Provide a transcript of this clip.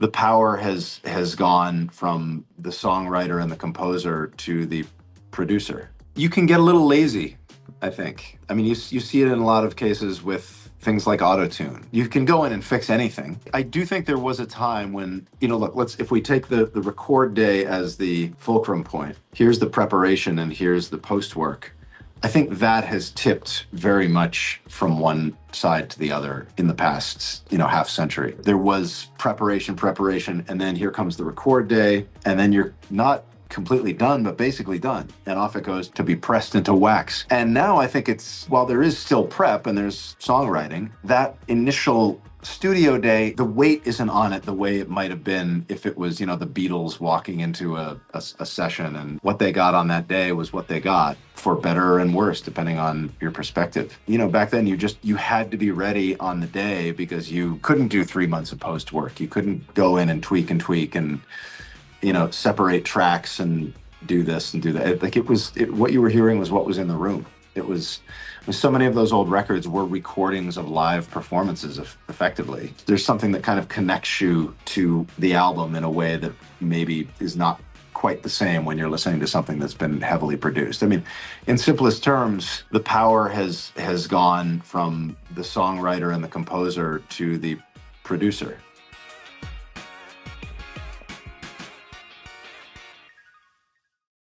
the power has gone from the songwriter and the composer to the producer. You can get a little lazy, I think. I mean, you see it in a lot of cases with things like auto-tune. You can go in and fix anything. I do think there was a time when, look, if we take the record day as the fulcrum point, here's the preparation and here's the post-work. I think that has tipped very much from one side to the other in the past, half century. There was preparation, and then here comes the record day, and then you're not completely done, but basically done. And off it goes to be pressed into wax. And now I think while there is still prep and there's songwriting, that initial studio day, the weight isn't on it the way it might have been if it was, the Beatles walking into a session, and what they got on that day was what they got, for better and worse, depending on your perspective. Back then you had to be ready on the day because you couldn't do 3 months of post work. You couldn't go in and tweak and separate tracks and do this and do that. What you were hearing was what was in the room. So many of those old records were recordings of live performances, effectively. There's something that kind of connects you to the album in a way that maybe is not quite the same when you're listening to something that's been heavily produced. I mean, in simplest terms, the power has gone from the songwriter and the composer to the producer.